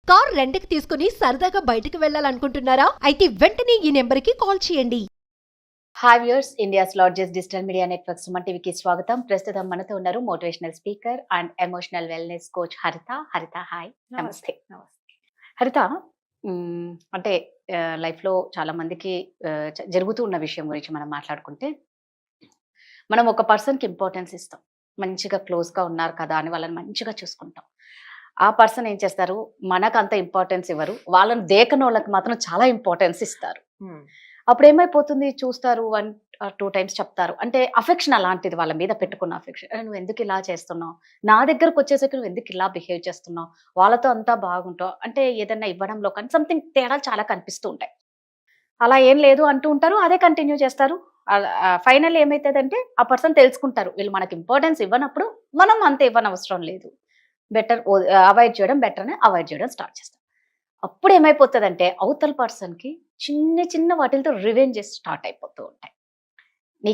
Car రెంట్‌కి తీసుకుని సరదాగా బయటకు వెళ్ళాలనుకుంటున్నారా? అయితే వెంటనే ఈ నెంబర్‌కి కాల్ చేయండి. Hi viewers, India's largest digital media network Suman టీవీకి స్వాగతం. ప్రస్తుతం మనతో ఉన్నారు motivational speaker and emotional wellness coach హరిత. హాయ్. నమస్తే. హరిత, అంటే లైఫ్లో చాలా మందికి జరుగుతూ ఉన్న విషయం గురించి మనం మాట్లాడుకుంటే, మనం ఒక పర్సన్కి ఇంపార్టెన్స్ ఇస్తాం. మంచిగా క్లోజ్గా ఉన్నారు కదా అని వాళ్ళని మంచిగా చూసుకుంటాం. ఆ పర్సన్ ఏం చేస్తారు, మనకు అంత ఇంపార్టెన్స్ ఇవ్వరు, వాళ్ళని దేకనోళ్ళకి మాత్రం చాలా ఇంపార్టెన్స్ ఇస్తారు. అప్పుడు ఏమైపోతుంది, చూస్తారు 1 or 2 టైమ్స్ చెప్తారు. అంటే అఫెక్షన్ అలాంటిది, వాళ్ళ మీద పెట్టుకున్న అఫెక్షన్. నువ్వు ఎందుకు ఇలా చేస్తున్నావు, నా దగ్గరకు వచ్చేసరికి నువ్వు ఎందుకు ఇలా బిహేవ్ చేస్తున్నావు, వాళ్ళతో అంతా బాగుంటావు అంటే ఏదన్నా ఇవ్వడంలో కానీ సంథింగ్ తేడా చాలా కనిపిస్తూ ఉంటాయి. అలా ఏం లేదు అంటూ ఉంటారు, అదే కంటిన్యూ చేస్తారు. ఫైనల్ ఏమైతుందంటే ఆ పర్సన్ తెలుసుకుంటారు, వీళ్ళు మనకి ఇంపార్టెన్స్ ఇవ్వనప్పుడు మనం అంత ఇవ్వనవసరం లేదు, బెటర్ అవాయిడ్ చేయడం బెటర్ అని అవాయిడ్ చేయడం స్టార్ట్ చేస్తాం. అప్పుడు ఏమైపోతుందంటే అవతల పర్సన్కి చిన్న చిన్న వాటితో రివెంజెస్ స్టార్ట్ అయిపోతూ ఉంటాయి. నీ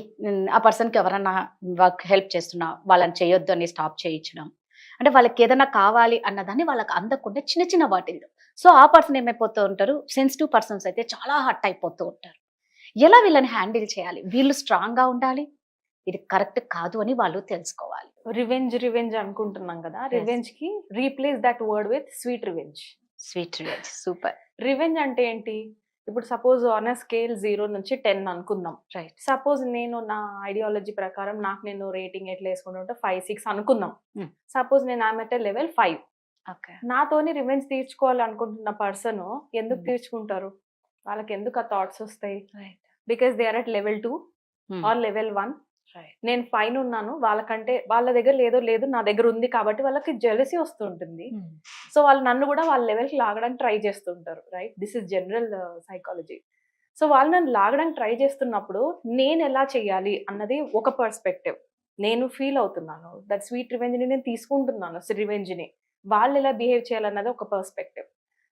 ఆ పర్సన్కి ఎవరన్నా వర్క్ హెల్ప్ చేస్తున్నా వాళ్ళని చేయొద్దు అని స్టాప్ చేయించడం, అంటే వాళ్ళకి ఏదైనా కావాలి అన్నదాన్ని వాళ్ళకి అందకుండా చిన్న చిన్న వాటిల్లో. సో ఆ పర్సన్ ఏమైపోతూ ఉంటారు, సెన్సిటివ్ పర్సన్స్ అయితే చాలా హర్ట్ అయిపోతూ ఉంటారు. ఎలా వీళ్ళని హ్యాండిల్ చేయాలి, వీళ్ళు స్ట్రాంగ్గా ఉండాలి, ఇది కరెక్ట్ కాదు అని వాళ్ళు తెలుసుకోవాలి. రివెంజ్ అనుకుంటున్నాం కదా. రివెంజ్ కి replace that word with sweet revenge. Sweet revenge, super. Revenge అంటే ఏంటి? ఇప్పుడు సపోజ్ ఆన్ అ స్కేల్ 0 నుంచి 10 అనుకుందాం. రైట్. సపోజ్ నేను నా ఐడియాలజీ ప్రకారం నాకు నేను రేటింగ్ ఎట్లా వేసుకుంటుంటే 5-6 అనుకుందాం. సపోజ్ నేను ఆమె లెవెల్ 5. ఓకే. నాతోని రివెంజ్ తీర్చుకోవాలనుకుంటున్న పర్సన్ ఎందుకు తీర్చుకుంటారు? వాళ్ళకి ఎందుకు ఆ థాట్స్ వస్తాయి? Because they are at level 2 or level 1. నేను ఫైన్ ఉన్నాను, వాళ్ళకంటే వాళ్ళ దగ్గర లేదు నా దగ్గర ఉంది కాబట్టి వాళ్ళకి జెలసీ వస్తుంటుంది. సో వాళ్ళు నన్ను కూడా వాళ్ళ లెవెల్కి లాగడానికి ట్రై చేస్తుంటారు. Right, this is general psychology. So వాళ్ళు నన్ను లాగడానికి ట్రై చేస్తున్నప్పుడు నేను ఎలా చేయాలి అన్నది ఒక పర్స్పెక్టివ్. నేను ఫీల్ అవుతున్నాను దట్ స్వీట్ రివెంజ్ని నేను తీసుకుంటున్నాను, రివెంజ్ని వాళ్ళు ఎలా బిహేవ్ చేయాలన్నది ఒక పర్స్పెక్టివ్.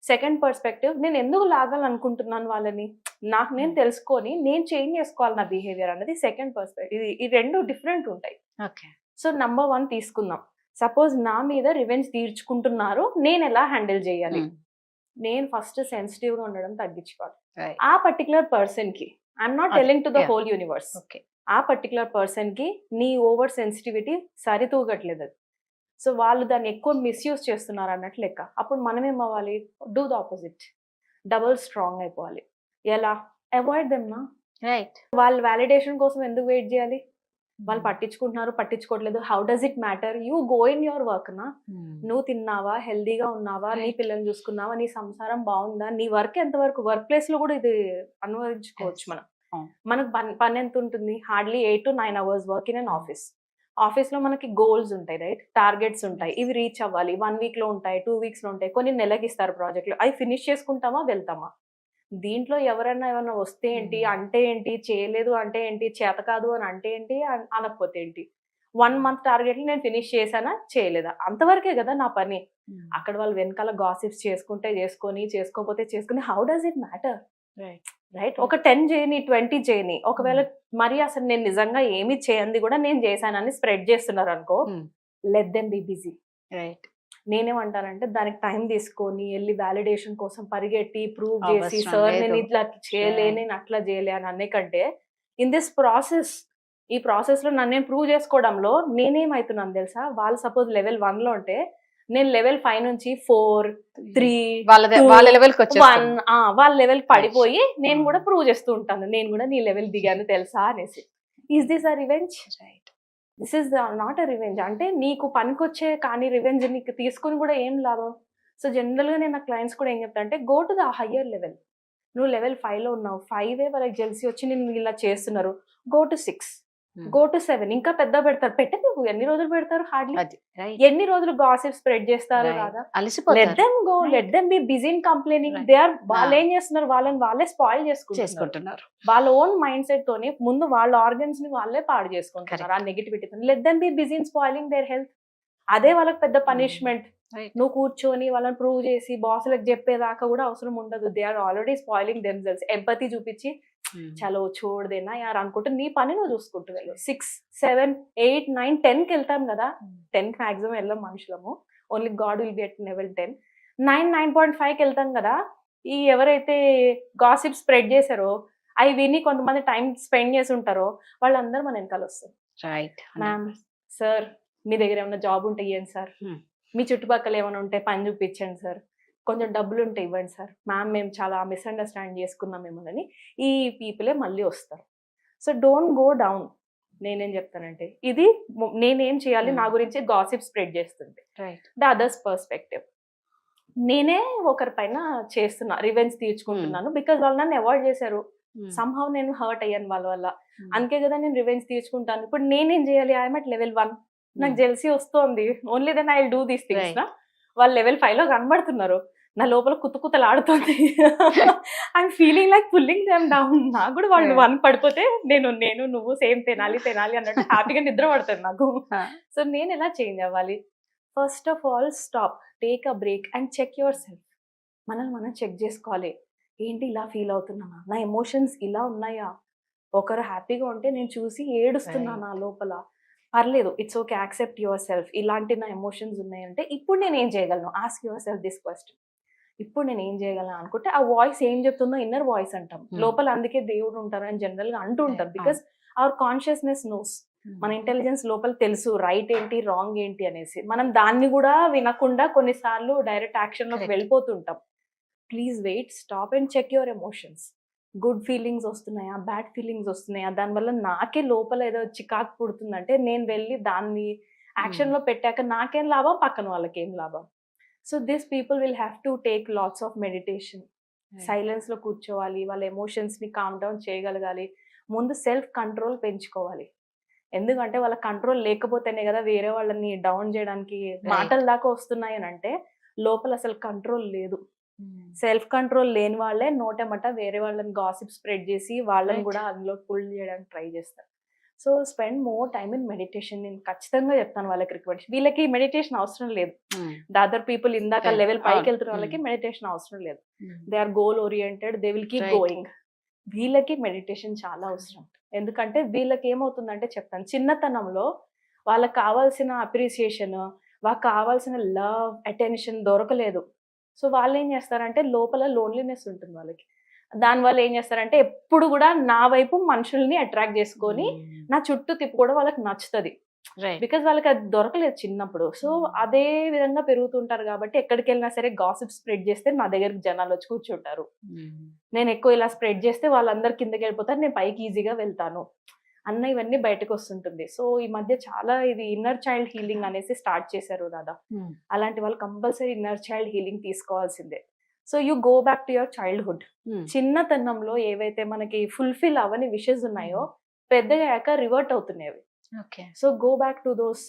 సెకండ్ పర్స్పెక్టివ్, నేను ఎందుకు లాగాలనుకుంటున్నాను వాళ్ళని, నాకు నేను తెలుసుకొని నేను చేంజ్ చేసుకోవాలి నా బిహేవియర్ అన్నది సెకండ్ పర్స్పెక్టివ్. ఈ రెండు డిఫరెంట్ ఉంటాయి. ఓకే. సో నంబర్ 1 తీసుకుందాం. సపోజ్ నా మీద రివెంజ్ తీర్చుకుంటున్నారు, నేను ఎలా హ్యాండిల్ చేయాలి? నేను ఫస్ట్ సెన్సిటివ్గా ఉండడం తగ్గించుకోవాలి. ఆ పర్టికులర్ పర్సన్కి, I'm not telling to the whole universe, ఆ పర్టికులర్ పర్సన్కి నీ ఓవర్ సెన్సిటివిటీ సరితూగట్లేదు అది. సో వాళ్ళు దాన్ని ఎక్కువ మిస్యూజ్ చేస్తున్నారు అన్నట్లు లెక్క. అప్పుడు మనం ఏమవ్వాలి, do the opposite, double strong అయిపోవాలి. ఎలా? అవాయిడ్ దెమ్ నా. రైట్. వాళ్ళు వ్యాలిడేషన్ కోసం ఎందుకు వెయిట్ చేయాలి? వాళ్ళు పట్టించుకుంటున్నారు, పట్టించుకోవట్లేదు, how does it matter? You go in your work నా. నువ్వు తిన్నావా, హెల్దీగా ఉన్నావా, నీ పిల్లల్ని చూసుకున్నావా, నీ సంసారం బాగుందా, నీ వర్క్ ఎంతవరకు, వర్క్ ప్లేస్ లో కూడా ఇది అనుభవించుకోవచ్చు మనం. మనకు పని ఎంత ఉంటుంది? Hardly 8 to 9 hours work in an office. Office లో మనకి గోల్స్ ఉంటాయి, రైట్, టార్గెట్స్ ఉంటాయి, ఇవి రీచ్ అవ్వాలి. 1 week లో ఉంటాయి, 2 weeks లో ఉంటాయి, కొన్ని నెలకి ఇస్తారు ప్రాజెక్టులు, అవి ఫినిష్ చేసుకుంటామా వెళ్తామా? దీంట్లో ఎవరైనా ఏమన్నా వస్తే ఏంటి, అంటే ఏంటి, చేయలేదు అంటే ఏంటి, చేత కాదు అని అంటే ఏంటి, అనకపోతే ఏంటి? 1 month టార్గెట్లు నేను ఫినిష్ చేశానా చేయలేదా, అంతవరకే కదా నా పని. అక్కడ వాళ్ళు వెనకాల గాసిప్స్ చేసుకుంటే చేసుకొని, చేసుకోకపోతే చేసుకుని, how does it matter? Right. ఒక 10 చేయని, 20 చేయని, ఒకవేళ మరి అసలు నేను నిజంగా ఏమి చేయంది కూడా నేను చేశానని స్ప్రెడ్ చేస్తున్నారు అనుకో, let them be busy. Right. నేనేమంటానంటే దానికి టైం తీసుకొని వెళ్ళి వ్యాలిడేషన్ కోసం పరిగెట్టి ప్రూవ్ చేసి, సార్ నేను ఇట్లా చేయలే, నేను అట్లా చేయలే అని అనే కంటే, ఇన్ దిస్ ప్రాసెస్, ఈ ప్రాసెస్ లో నన్ను నేను ప్రూవ్ చేసుకోవడంలో నేనేమవుతున్నాను తెలుసా? వాళ్ళు సపోజ్ లెవెల్ 1 లో ఉంటే నేను లెవెల్ 5 నుంచి 4, 3, వాళ్ళ లెవెల్కి 1 వాళ్ళ లెవెల్ పడిపోయి నేను కూడా ప్రూవ్ చేస్తూ ఉంటాను, నేను కూడా నీ లెవెల్ దిగాను తెలుసా అనేసి. Is this a revenge? Right, this is not a revenge. అంటే నీకు పనికొచ్చే కానీ రివెంజ్ నీకు తీసుకుని కూడా ఏం లాభం? సో జనరల్గా నేను నా క్లయింట్స్ కూడా ఏం చెప్తా అంటే, go to the higher level. నువ్వు లెవెల్ 5 లో ఉన్నావు, 5 వాళ్ళకి జెల్సీ వచ్చి నేను ఇలా చేస్తున్నారు, గో టు 6, గో టు 7, ఇంకా పెద్ద పెడతారు. నువ్వు ఎన్ని రోజులు పెడతారు? హార్డ్లీ ఎన్ని రోజులు గాసిప్ స్ప్రెడ్ చేస్తారు కదా. Let them go, let them be busy in complaining. They are, వాళ్ళు ఏం చేస్తున్నారు, వాళ్ళని వాళ్ళే స్పాయిల్ చేసుకుంటున్నారు. వాళ్ళ ఓన్ మైండ్ సెట్ తోని ముందు వాళ్ళ ఆర్గన్స్ ని వాళ్ళే పాడు చేసుకుంటున్నారు ఆ negativity. Let them be busy in spoiling their health. అదే వాళ్ళకి పెద్ద పనిష్మెంట్. నువ్వు కూర్చొని వాళ్ళని ప్రూవ్ చేసి బాసులకు చెప్పేదాకా కూడా అవసరం ఉండదు. They are already spoiling themselves. Empathy చూపించి చలో చూడదేనా యార్ అనుకుంటే నీ పని నువ్వు చూసుకుంటూ వెళ్ళు. 6, 7, 8, 9, 10కి వెళ్తాం కదా. 10కి మాక్సిమం వెళ్ళాం మనుషులము. Only God will be at level 10. 9.5కి వెళ్తాం కదా, ఈ ఎవరైతే గాసిప్ స్ప్రెడ్ చేశారో అవి విని కొంతమంది టైం స్పెండ్ చేసి ఉంటారో వాళ్ళందరూ మన వెనకాల వస్తారు. రైట్ మ్యామ్, సార్ మీ దగ్గర ఏమైనా జాబ్ ఉంటే ఇవ్వండి సార్, మీ చుట్టుపక్కల ఏమైనా ఉంటే పని చూపించండి సార్, కొంచెం డబ్బులు ఉంటే ఇవ్వండి సార్, మ్యామ్ మేము చాలా మిస్అండర్స్టాండ్ చేసుకున్నాం మిమ్మల్ని, ఈ పీపులే మళ్ళీ వస్తారు. So don't go down. నేనేం చెప్తానంటే ఇది నేనేం చేయాలి, నా గురించి గాసిప్ స్ప్రెడ్ చేస్తుంది రైట్ ద అదర్స్ పర్స్పెక్టివ్. నేనే ఒకరి పైన చేస్తున్నా, రివెంజ్ తీర్చుకుంటున్నాను బికాజ్ వాళ్ళు నన్ను అవాయిడ్ చేశారు. సంహౌ నేను హర్ట్ అయ్యాను వాళ్ళ వల్ల, అందుకే కదా నేను రివెంజ్ తీర్చుకుంటాను. ఇప్పుడు నేనేం చేయాలి? ఐఎమ్ అట్ లెవెల్ 1, నాకు జెల్సీ వస్తుంది, only then I will do these things నా. వాళ్ళు లెవెల్ 5లో కనబడుతున్నారు, నా లోపల కుతకుతలాడుతుంది. I'm feeling like pulling them down. నాకు కూడా వాళ్ళు 1 పడిపోతే నేను నువ్వు సేమ్ తినాలి అన్నట్టు హ్యాపీగా నిద్ర పడుతుంది నాకు. సో నేను ఎలా చేంజ్ అవ్వాలి? First of all stop, take a break and check yourself. మనల్ని మనం చెక్ చేసుకోవాలి. ఏంటి ఇలా ఫీల్ అవుతున్నానా, నా ఎమోషన్స్ ఇలా ఉన్నాయా? ఒకరు హ్యాపీగా ఉంటే నేను చూసి ఏడుస్తున్నా నా లోపల, పర్లేదు, it's okay, accept your self. ఇలాంటి నా ఎమోషన్స్ ఉన్నాయంటే ఇప్పుడు నేను ఏం చేయగలను? Ask your self this question. ఇప్పుడు నేను ఏం చేయగలను అనుకుంటే ఆ వాయిస్ ఏం చెప్తుందో ఇన్నర్ వాయిస్ అంటాం. లోపల అందుకే దేవుడు ఉంటారు అని జనరల్ గా అంటూ ఉంటారు. బికాస్ అవర్ కాన్షియస్నెస్ నోస్, మన ఇంటెలిజెన్స్ లోపల తెలుసు రైట్ ఏంటి రాంగ్ ఏంటి అనేసి. మనం దాన్ని కూడా వినకుండా కొన్నిసార్లు డైరెక్ట్ యాక్షన్ లోకి వెళ్ళిపోతుంటాం. Please wait, stop and check your emotions. Good feelings వస్తున్నాయా, బ్యాడ్ ఫీలింగ్స్ వస్తున్నాయా, దానివల్ల నాకే లోపల ఏదో చికాకు పుడుతుందంటే నేను వెళ్ళి దాన్ని యాక్షన్ లో పెట్టాక నాకేం లాభం, పక్కన వాళ్ళకి ఏం లాభం? So this people will have to take lots of meditation. Silence లో కూర్చోవాలి, వాళ్ళ ఎమోషన్స్ ని కామ్ డౌన్ చేయగలగాలి. ముందు సెల్ఫ్ కంట్రోల్ పెంచుకోవాలి. ఎందుకంటే వాళ్ళ కంట్రోల్ లేకపోతేనే కదా వేరే వాళ్ళని డౌన్ చేయడానికి మాటల దాకా వస్తున్నాయి అని అంటే లోపల అసలు కంట్రోల్ లేదు. సెల్ఫ్ కంట్రోల్ లేని వాళ్ళే నోటెమట వేరే వాళ్ళని గాసిప్ స్ప్రెడ్ చేసి వాళ్ళని కూడా అందులో పుల్ చేయడానికి ట్రై చేస్తారు. So spend more time in meditation. నేను ఖచ్చితంగా చెప్తాను వాళ్ళకి రికమెండ్. వీళ్ళకి మెడిటేషన్ అవసరం లేదు. ద అదర్ పీపుల్ ఇందాక లెవెల్ పైకి వెళ్తున్న వాళ్ళకి మెడిటేషన్ అవసరం లేదు. They are goal oriented, they will keep going. వీళ్ళకి మెడిటేషన్ చాలా అవసరం. ఎందుకంటే వీళ్ళకి ఏమవుతుందంటే చెప్తాను, చిన్నతనంలో వాళ్ళకి కావాల్సిన అప్రిసియేషన్, వాళ్ళకి కావాల్సిన లవ్, అటెన్షన్ దొరకలేదు. సో వాళ్ళు ఏం చేస్తారంటే లోపల లోన్లీనెస్ ఉంటుంది వాళ్ళకి. దానివల్ల ఏం చేస్తారంటే ఎప్పుడు కూడా నా వైపు మనుషుల్ని అట్రాక్ట్ చేసుకొని నా చుట్టూ తిప్పుకోవడం వాళ్ళకి నచ్చుతుంది. బికాజ్ వాళ్ళకి అది దొరకలేదు చిన్నప్పుడు. సో అదే విధంగా పెరుగుతుంటారు కాబట్టి ఎక్కడికి వెళ్ళినా సరే గాసిప్ స్ప్రెడ్ చేస్తే నా దగ్గరికి జనాలు వచ్చి కూర్చుంటారు. నేను ఎక్కువ ఇలా స్ప్రెడ్ చేస్తే వాళ్ళందరు కిందకి వెళ్ళిపోతారు, నేను పైకి ఈజీగా వెళ్తాను అన్న ఇవన్నీ బయటకు వస్తుంటుంది. సో ఈ మధ్య చాలా ఇది ఇన్నర్ చైల్డ్ హీలింగ్ అనేసి స్టార్ట్ చేశారు దాదా. అలాంటి వాళ్ళు కంపల్సరీ ఇన్నర్ చైల్డ్ హీలింగ్ తీసుకోవాల్సిందే. So you go back to your childhood. చిన్నతనంలో ఏవైతే మనకి ఫుల్ఫిల్ అవని విషెస్ ఉన్నాయో పెద్దగా అయ్యాక రివర్ట్ అవుతున్నాయి. So go back to those.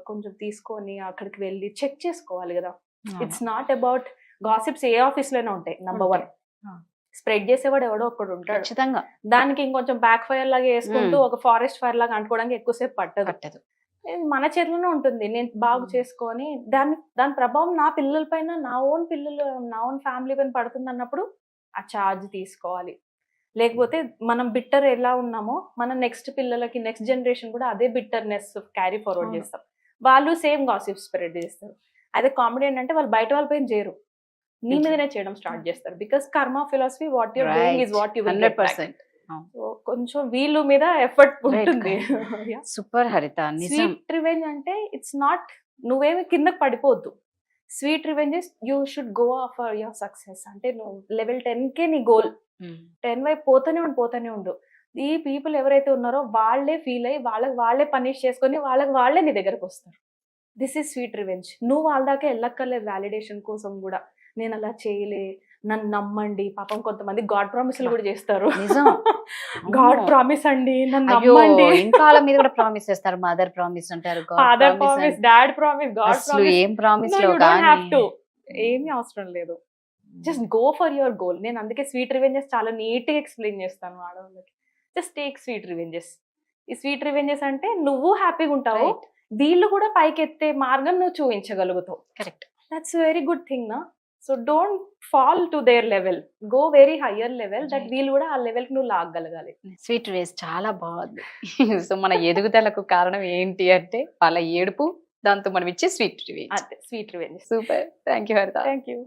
కొంచెం తీసుకొని అక్కడికి వెళ్ళి చెక్ చేసుకోవాలి కదా. It's not about gossips. A office లోనే ఉంటాయి. నంబర్ 1 స్ప్రెడ్ చేసేవాడు ఎవడో ఒకడు ఉంటాడు ఖచ్చితంగా. దానికి ఇంకొంచెం బ్యాక్ ఫైర్ లాగా వేసుకుంటూ ఒక ఫారెస్ట్ ఫైర్ లాగా అంటుకోవడానికి ఎక్కువసేపు పట్టదు. మన చేతిలోనే ఉంటుంది. నేను బాగు చేసుకొని దాని ప్రభావం నా పిల్లల పైన, నా ఓన్ పిల్లలు, నా ఓన్ ఫ్యామిలీ పైన పడుతుంది అన్నప్పుడు ఆ ఛార్జ్ తీసుకోవాలి. లేకపోతే మనం బిట్టర్ ఎలా ఉన్నామో మన నెక్స్ట్ పిల్లలకి, నెక్స్ట్ జనరేషన్ కూడా అదే బిట్టర్నెస్ క్యారీ ఫార్వర్డ్ చేస్తాం. వాళ్ళు సేమ్ గాసిప్ స్ప్రెడ్ చేస్తారు. అదే కామెడీ ఏంటంటే వాళ్ళు బయట వాళ్ళ పైన చేయరు, నీ మీదనే చేయడం స్టార్ట్ చేస్తారు. Because karma philosophy, what your doing is what you will get back. కొంచెం వీళ్ళు మీద ఎఫర్ట్ ఉంటుంది. సూపర్ హరిత. స్వీట్ రివెంజ్ అంటే ఇట్స్ నాట్, నువ్వేమి కిందకి పడిపోవద్దు. Sweet revenge is you should go for your success. అంటే నువ్వు లెవెల్ 10కే నీ గోల్, 10 వైపు పోతూనే ఉండు. ఈ పీపుల్ ఎవరైతే ఉన్నారో వాళ్ళే ఫీల్ అయ్యి వాళ్ళే పనిష్ చేసుకొని వాళ్ళే నీ దగ్గరకు వస్తారు. This is sweet revenge. నువ్వు వాళ్ళ దాకా వెళ్ళక్కర్లేదు వ్యాలిడేషన్ కోసం కూడా. నేను అలా చేయలే, నన్ను నమ్మండి. పాపం కొంతమంది గాడ్ ప్రామిస్లు కూడా చేస్తారు. గాడ్ ప్రామిస్ అండి, నన్ను నమ్మండి. ఇంకా వాళ్ళ మీద కూడా ప్రామిస్ చేస్తారు. మదర్ ప్రామిస్ అంటారు, father promise, dad promise, God promise. ఏం ప్రామిస్ ఏమీ అవసరం లేదు. Just go for your goal. నేను అందుకే స్వీట్ రివెంజెస్ చాలా నీట్ గా ఎక్స్ప్లెయిన్ చేస్తాను ఆడవాళ్ళకి. Just take sweet revenges. ఈ స్వీట్ రివెంజెస్ అంటే నువ్వు హ్యాపీగా ఉంటావు, వీళ్ళు కూడా పైకి ఎత్తే మార్గం నువ్వు చూపించగలుగుతావు. Correct. That's very good thing నా. So don't fall to their level, go very higher level. That వీళ్ళు కూడా ఆ లెవెల్ కి నువ్వు లాగగలగాలి. స్వీట్ రివెంజ్ చాలా బాగుంది. సో మన ఎదుగుదలకు కారణం ఏంటి అంటే వాళ్ళ ఏడుపు, దాంతో మనం ఇచ్చే sweet revenge. Sweet revenge. Super. Thank you Haritha. Thank you.